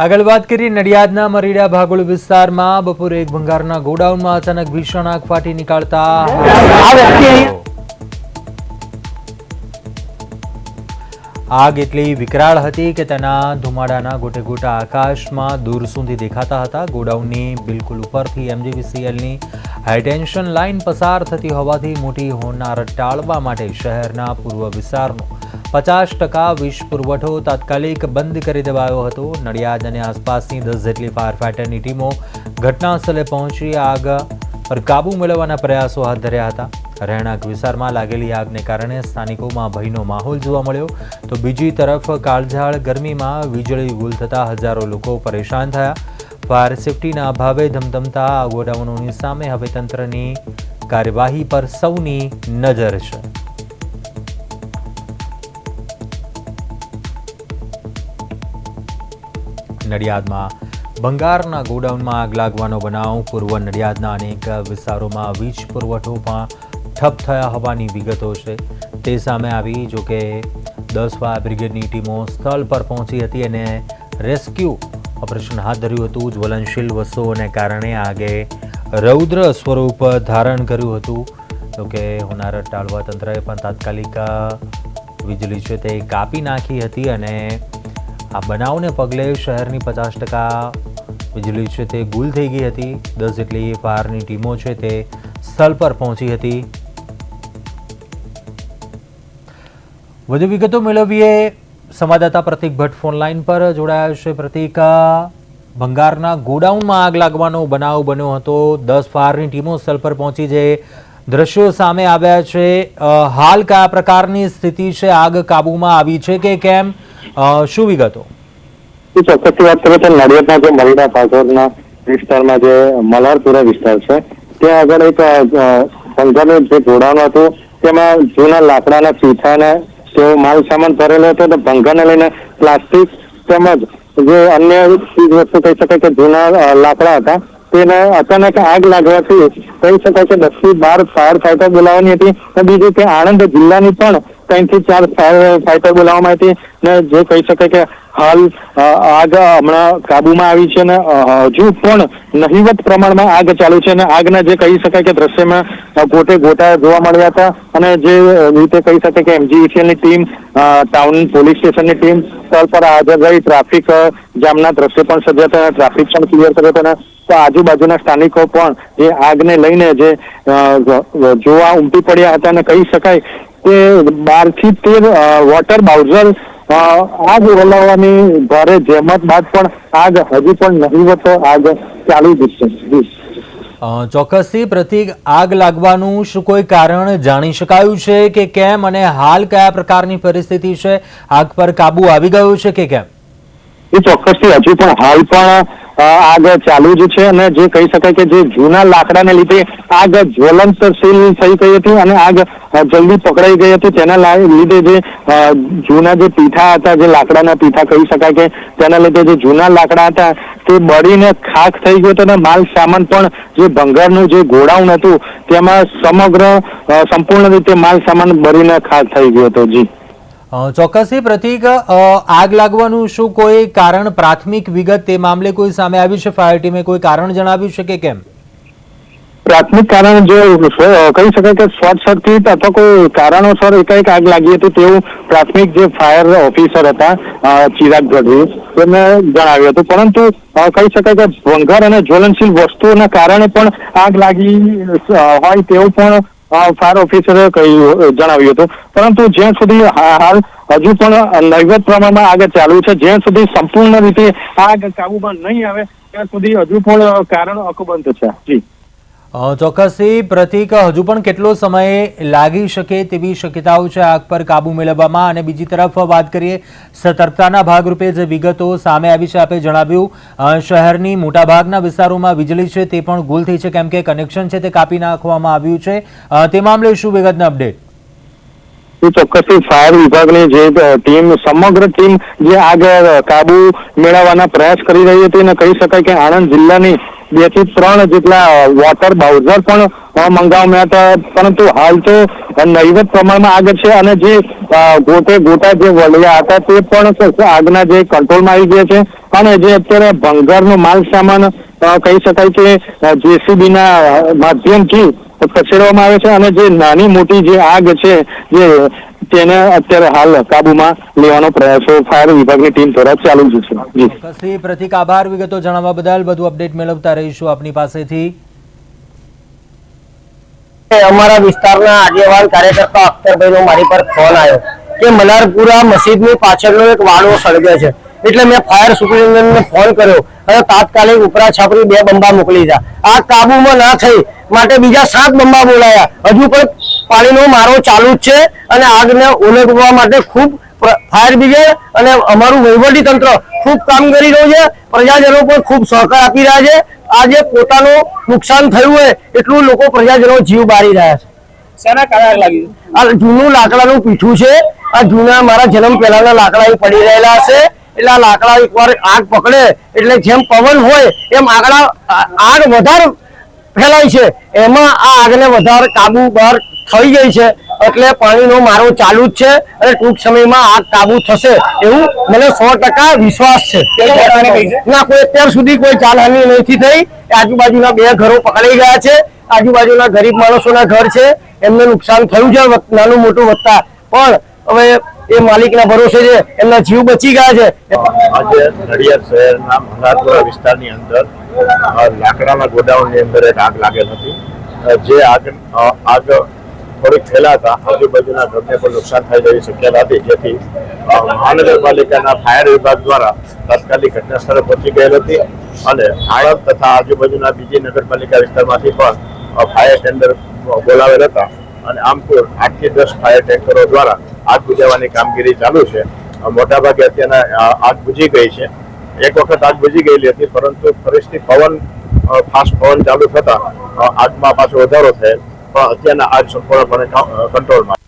આગળ વાત કરીએ નડિયાદના મરીડા ભાગોળ વિસ્તારમાં બપોરે એક ભંગારના ગોડાઉનમાં અચાનક ભીષણ આગ ફાટી નીકળતા આગ એટલી વિકરાળ હતી કે તેના ધુમાડાના ગોટે ગોટા આકાશમાં દૂર સુધી દેખાતા હતા। ગોડાઉનની બિલકુલ ઉપરથી MGVCLની હાઈટેન્શન લાઇન પસાર થતી હોવાથી મોટી હોનારત ટાળવા માટે શહેરના પૂર્વ વિસ્તારનો 50% વીજ પુરવઠો તાત્કાલિક બંધ કરી દેવાયો હતો। નડિયાદ અને આસપાસની 10 જેટલી ફાયર ફાઇટરની ટીમો ઘટના સ્થળે પહોંચી આગ પર કાબુ મેળવવાના પ્રયાસો હાથ ધર્યા હતા। રહેણાંક વિસ્તારમાં લાગેલી આગને કારણે સ્થાનિકોમાં ભયનો માહોલ જોવા મળ્યો તો બીજી તરફ કાળઝાળ ગરમીમાં વીજળી ગુલ થતા હજારો લોકો પરેશાન થયા। ફાયર સેફટીના અભાવે ધમધમતા આ ગોડાઉનોની સામે હવે તંત્રની કાર્યવાહી પર સૌની નજર છે। નડિયાદમાં ભંગારના ગોડાઉનમાં આગ લાગવાનો બનાવ પૂર્વ નડિયાદના અનેક વિસ્તારોમાં વીજ પુરવઠો પણ ઠપ થયા હોવાની વિગતો છે તે સામે આવી। જોકે 10 ફાયર બ્રિગેડની ટીમો સ્થળ પર પહોંચી હતી અને રેસ્ક્યુ ઓપરેશન હાથ ધર્યું હતું। જ્વલનશીલ વસ્તુઓને કારણે આગે રૌદ્ર સ્વરૂપ ધારણ કર્યું હતું। જોકે હોનારત ટાળવા તંત્રએ પણ તાત્કાલિક વીજળી છે તે કાપી નાખી હતી અને આ બનાવને પગલે શહેરની 50% વીજળી છે તે ગુલ થઈ ગઈ હતી। 10 જેટલી ફાયરની ટીમો છે તે સ્થળ પર પહોંચી હતી। વધુ વિગતો મેળવીએ સંવાદદાતા પ્રતિક ભટ્ટ ફોન લાઈન પર જોડાયા છે। પ્રતિક, ભંગારના ગોડાઉનમાં આગ લાગવાનો બનાવ બન્યો હતો, 10 ફાયરની ટીમો સ્થળ પર પહોંચી જે દ્રશ્યો સામે આવ્યા છે। હાલ કયા પ્રકારની સ્થિતિ છે? આગ કાબુમાં આવી છે કે કેમ? શું વિગતો? ચોક્કસથી વાત કરીએ તો નડિયાદના જે મરીડા ભાગોળના વિસ્તારમાં જે મલ્હારપુરા વિસ્તાર છે ત્યાં આગળ એક ભંગારનું જે ગોડાઉન હતું તેમાં જૂના લાકડાના ચીથાને તેઓ માલ સામાન ભરેલો હતો તો ભંગારને લઈને પ્લાસ્ટિક તેમજ જે અન્ય ચીજ વસ્તુ કહી શકાય કે જૂના લાકડા હતા તેને અચાનક આગ લાગવાથી કહી શકાય કે 10 થી 12 ફાયર ફાઈટર બોલાવવાની હતી અને બીજું કે આણંદ જિલ્લાની પણ 3 થી 4 ફાયર ફાઈટર બોલાવવામાં હતી ને જે કહી શકાય કે હાલ આગ હમણાં કાબુમાં આવી છે ને હજુ પણ નહિવત પ્રમાણમાં આગ ચાલુ છે અને આગના જે કહી શકાય કે દ્રશ્યમાં ગોટે ગોટા જોવા મળ્યા હતા અને જે રીતે કહી શકાય કે MGVCLની ટીમ ટાઉન પોલીસ સ્ટેશનની ટીમ સ્થળ પર હાજર રહી ટ્રાફિક જામના દ્રશ્ય પણ સર્જાયા હતા, ટ્રાફિક પણ ક્લિયર કર્યો હતો તો આજુબાજુના સ્થાનિકો પણ જે આગને લઈને જે જોવા ઉમટી પડ્યા હતા અને કહી શકાય કે 12 થી 13 વોટર બાઉઝર આગ ઓલવવાની ભારે જહેમત બાદ પણ આગ હજી પણ નહિવત આગ ચાલુ જ છે। ચોક્કસથી પ્રતિક, આગ લાગવાનું શું કોઈ કારણ જાણી શકાયું છે કે કેમ અને હાલ કયા પ્રકારની પરિસ્થિતિ છે? આગ પર કાબુ આવી ગયો છે કે કેમ? એ ચોક્કસથી હજુ પણ હાલ પણ આગ ચાલુ જ છે અને જે કહી શકાય કે જે જૂના લાકડાને લીધે આગ જ્વલનશીલ થઈ ગઈ હતી અને આગ જલ્દી પકડાઈ ગઈ હતી તેના લીધે જે જૂના જે પીઠા હતા, જે લાકડાના પીઠા કહી શકાય કે તેના લીધે જે જૂના લાકડા હતા તે બળીને ખાખ થઈ ગયો હતો અને માલ સામાન પણ જે ભંગારનું જે ગોડાઉન હતું તેમાં સંપૂર્ણ રીતે માલ સામાન બળીને ખાખ થઈ ગયો હતો। જી ચોક્કસથી પ્રતિક, આગ લાગવાનું શું કોઈ કારણ પ્રાથમિક વિગત તે મામલે કોઈ સામે આવ્યું છે? ફાયર ટીમે કોઈ કારણ જણાવ્યું છે કે કેમ? પ્રાથમિક કારણ જે કહી શકાય કે શોર્ટ સર્કિટ અથવા કોઈ કારણોસર એકાએક આગ લાગી હતી તેવું પ્રાથમિક જે ફાયર ઓફિસર હતા ચિરાગ ગઢવી તેમને જણાવ્યું હતું, પરંતુ કહી શકાય કે ભંગાર અને જ્વલનશીલ વસ્તુઓના કારણે પણ આગ લાગી હોય તેવું પણ ફાયર ઓફિસરે જણાવ્યું હતું, પરંતુ જ્યાં સુધી હાલ હજુ પણ નહિવત પ્રમાણમાં આગ ચાલુ છે, જ્યાં સુધી સંપૂર્ણ રીતે આગ કાબુમાં નહીં આવે ત્યાં સુધી હજુ પણ કારણ અકબંધ છે। જી ચોક્કસથી પ્રતિક, હજુ પણ કેટલો સમય લાગી શકે તેવી શક્યતાઓ છે આગ પર કાબુ મેળવવામાં? અને બીજી તરફ વાત કરીએ સતર્કતાના ભાગરૂપે જે વિગતો સામે આવી છે, આપે જણાવ્યું શહેરની મોટાભાગના વિસ્તારોમાં વીજળી છે તે પણ ગુલ થઈ છે કેમ કે કનેક્શન છે તે કાપી નાખવામાં આવ્યું છે, તે મામલે શું વિગતના અપડેટ? ચોક્કસથી ફાયર વિભાગની જે ટીમ સમગ્ર ટીમ જે આગ કાબુ મેળવવાના પ્રયાસ કરી રહી હતી અને કહી શકાય કે આણંદ જિલ્લાની 2 થી 3 જેટલા વોટર બાઉઝર પણ મંગાવવામાં હતા, પરંતુ હાલ તો નહીવત પ્રમાણમાં આગ છે અને જે ગોટે ગોટા જે વળ્યા હતા તે પણ આગના જે કંટ્રોલમાં આવી ગયા છે અને જે અત્યારે ભંગારનો માલ સામાન કહી શકાય કે જેસીબી ના માધ્યમથી ખસેડવામાં આવે છે અને જે નાની મોટી જે આગ છે જે તેને અત્યારે હાલ કાબુમાં લેવાનો પ્રયાસો ફાયર વિભાગની ટીમ દ્વારા ચાલુ છે. જી ચોક્કસથી પ્રતિક, આભાર વિગતો જણાવવા બદલ. બધું અપડેટ મેળવતા રહીશું આપની પાસેથી. અમારા વિસ્તારના આગેવાન કાર્યકર્તા અખ્તરભાઈનો મારી પર ફોન આવ્યો કે મલારપુરા મસ્જિદની પાછળનો એક વાડો સળગે છે, એટલે મેં ફાયર સુપ્રિન્ટેન્ડન્ટને ફોન કર્યો અને તાત્કાલિક ઉપરા છાપરી 2 બંબા મોકલી દીધા. આ કાબુમાં ના થઈ માટે બીજા 7 બંબા બોલાયા. હજુ પણ પાણીનો મારો ચાલુ જ છે અને આગને ઓલવવા માટે ખૂબ ફાયર બ્રિગેડ અને અમારું વહીવટી તંત્ર ખૂબ કામ કરી રહ્યું છે. પ્રજાજનો પણ ખૂબ સહકાર આપી રહ્યા છે. આજે પોતાનું નુકસાન થયું હોય એટલું લોકો પ્રજાજનો જીવ બાળી રહ્યા છે. શેના કારણે લાગ્યું? આ જૂનું લાકડાનું પીઠું છે. આ જૂના મારા જન્મ પહેલાના લાકડા અહીં પડી રહેલા છે, એટલે આ લાકડા એકવાર આગ પકડે એટલે જેમ પવન હોય એમ આગ વધારે ફેલાય છે. એમાં આ આગને વધારે કાબુ બહાર થઈ ગઈ છે, એટલે પાણીનો મારો ચાલુ જ છે અને ટૂંક સમયમાં આગ કાબુ થશે એવું મને 100% વિશ્વાસ છે. ના, કોઈ અત્યાર સુધી કોઈ જાનહાનિ નથી થઈ. આજુબાજુના 2 ઘરો પકડાઈ ગયા છે. આજુબાજુના ગરીબ માણસોના ઘર છે, એમને નુકસાન થયું છે નાનું મોટું વધતા, પણ હવે એ માલિકના ભરોસે છે, એમના જીવ બચી ગયા છે. આજે નડિયાદ શહેરના મલારપુરા વિસ્તારની અંદર લાકડાના ગોડાઉનની અંદર એક આગ લાગેલ હતી. જે આગ થોડીક ફેલાતા આજુબાજુના ઘરને પણ નુકસાન થઈ જવાની શક્યતા હતી, જેથી મહાનગરપાલિકાના ફાયર વિભાગ દ્વારા તાત્કાલિક ઘટના સ્થળે પહોંચી ગયેલ હતી અને આણંદ તથા આજુબાજુના બીજી નગરપાલિકા વિસ્તારમાંથી પણ ફાયર ટેન્ડર બોલાવેલ હતા અને આમ કુલ 8 થી 10 ફાયર ટેન્કરો દ્વારા આગ બુઝાવવાની કામગીરી ચાલુ છે. મોટાભાગે અત્યારના આગ બુઝી ગઈ છે. એક વખત આગ બુઝી ગયેલી હતી, પરંતુ ફરીથી ફાસ્ટ પવન ચાલુ થતા આગમાં પાછો વધારો થયેલ, પણ અત્યારના આગ સંપૂર્ણપણે કંટ્રોલમાં.